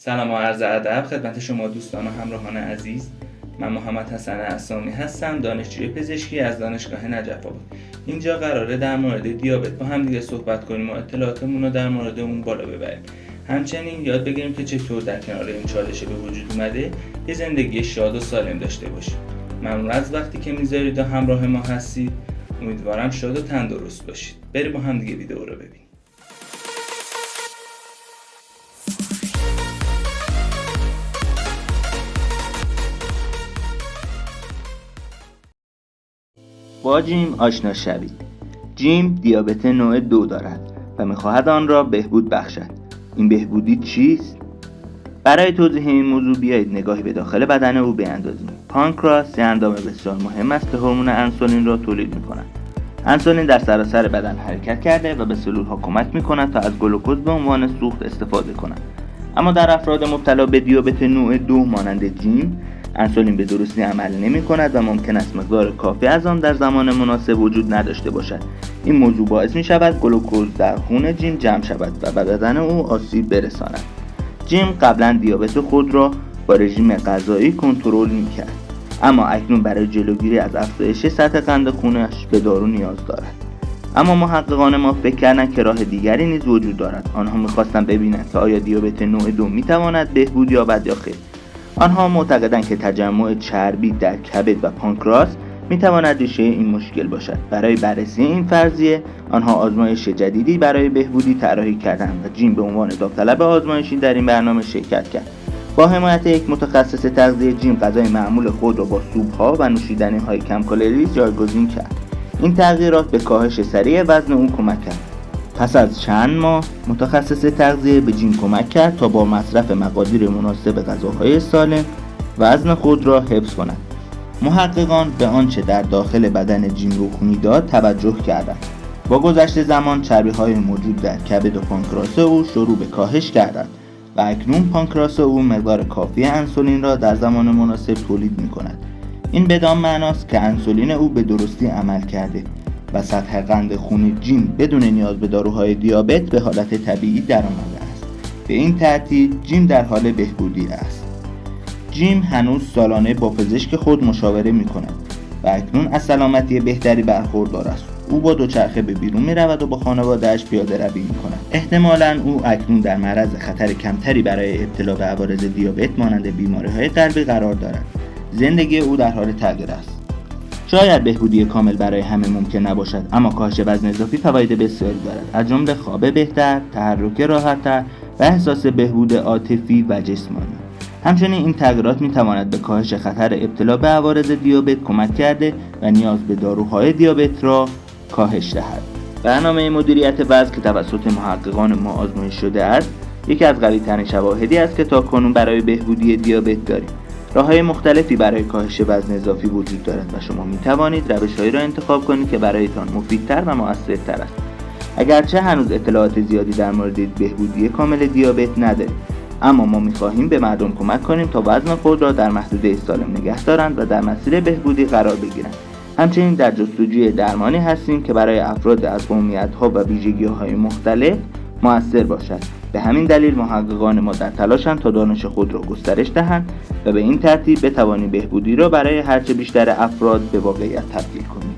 سلام و عرض ادب خدمت شما دوستان و همراهان عزیز. من محمد حسن عصامی هستم، دانشجوی پزشکی از دانشگاه نجف آباد. اینجا قراره در مورد دیابت با هم دیگه صحبت کنیم و اطلاعاتمون رو در مورد اون بالا ببریم. همچنین یاد بگیریم که چطور در کنار این چالش به وجود اومده یه زندگی شاد و سالم داشته باشیم. ممنون از وقتی که میذارید و همراه ما هستید. امیدوارم شاد و تندرست باشید. بریم با هم دیگه ویدیو رو ببینیم. با جیم آشنا شوید. جیم دیابت نوع 2 دارد و می‌خواهد آن را بهبود بخشد. این بهبودی چیست؟ برای توضیح این موضوع بیایید نگاهی به داخل بدن او بیندازیم. پانکراس یه اندام بسیار مهم است که هورمون انسولین را تولید می‌کند. انسولین در سراسر بدن حرکت کرده و به سلول‌ها کمک می‌کند تا از گلوکز به عنوان سوخت استفاده کنند. اما در افراد مبتلا به دیابت نوع 2 مانند جیم، انسولین به درستی عمل نمی کند و ممکن است مقدار کافی از آن در زمان مناسب وجود نداشته باشد. این موضوع باعث می شود گلوکز در خون جیم جمع شود و به بدن او آسیب برساند. جیم قبلا دیابت خود را با رژیم غذایی کنترل می کرد، اما اکنون برای جلوگیری از افزایش سطح قند خونش به دارو نیاز دارد. اما محققان ما فکر کردند که راه دیگری نیز وجود دارد. آنها می‌خواستند ببینند که آیا دیابت نوع 2 می‌تواند بهبود یابد یا خیر. آنها معتقدند که تجمع چربی در کبد و پانکراس می‌تواند ریشه این مشکل باشد. برای بررسی این فرضیه، آنها آزمایش جدیدی برای بهبودی طراحی کردند و جیم به عنوان داوطلب آزمایشی در این برنامه شرکت کرد. با حمایت یک متخصص تغذیه، جیم غذای معمول خود را با سوپ‌ها و نوشیدنی‌های کم کالری جایگزین کرد. این تغییرات به کاهش سریع وزن او کمک کرد. پس از چند ماه، متخصص تغذیه به جیم کمک کرد تا با مصرف مقادیر مناسب غذاهای سالم وزن خود را حفظ کند. محققان به آنچه در داخل بدن جیم رخ می‌داد توجه کردند. با گذشت زمان چربی‌های موجود در کبد و پانکراس او شروع به کاهش کردند و اکنون پانکراس او مقدار کافی انسولین را در زمان مناسب تولید می‌کند. این بدان معناست که انسولین او به درستی عمل کرده و سطح قند خون جیم بدون نیاز به داروهای دیابت به حالت طبیعی درآمده است. به این ترتیب جیم در حال بهبودی است. جیم هنوز سالانه با پزشک خود مشاوره می‌کند و اکنون از سلامتی بهتری برخوردار است. او با دوچرخه به بیرون می‌رود و با خانواده‌اش پیاده‌روی می‌کند. احتمالاً او اکنون در معرض خطر کمتری برای ابتلا به عوارض دیابت مانند بیماری‌های قلبی قرار دارد. زندگی او در حال تغییر است. شاید بهبودی کامل برای همه ممکن نباشد، اما کاهش وزن اضافی فواید بسیاری دارد، از جمله خواب بهتر، تحرک راحت‌تر و احساس بهبود عاطفی و جسمانی. همچنین این تغییرات می‌تواند به کاهش خطر ابتلا به عوارض دیابت کمک کرده و نیاز به داروهای دیابت را کاهش دهد. برنامه مدیریت وزن که توسط محققان ما آزمایش شده است، یکی از قوی‌ترین شواهدی است که تاکنون برای بهبودی دیابت داریم. راه‌های مختلفی برای کاهش وزن اضافی وجود دارد و شما می‌توانید روش‌هایی را انتخاب کنید که برایتان مفیدتر و مؤثرتر است. اگرچه هنوز اطلاعات زیادی در مورد بهبودی کامل دیابت نداریم، اما ما می‌خواهیم به مردم کمک کنیم تا وزن خود را در محدوده سالم نگه دارند و در مسیر بهبودی قرار بگیرند. همچنین در جستجوی درمانی هستیم که برای افراد از قومیت‌ها و ویژگی‌های مختلف مؤثر باشد. به همین دلیل محققان ما در تلاشند تا دانش خود را گسترش دهند و به این ترتیب بتوانیم بهبودی را برای هرچه بیشتر افراد به واقعیت تبدیل کنیم.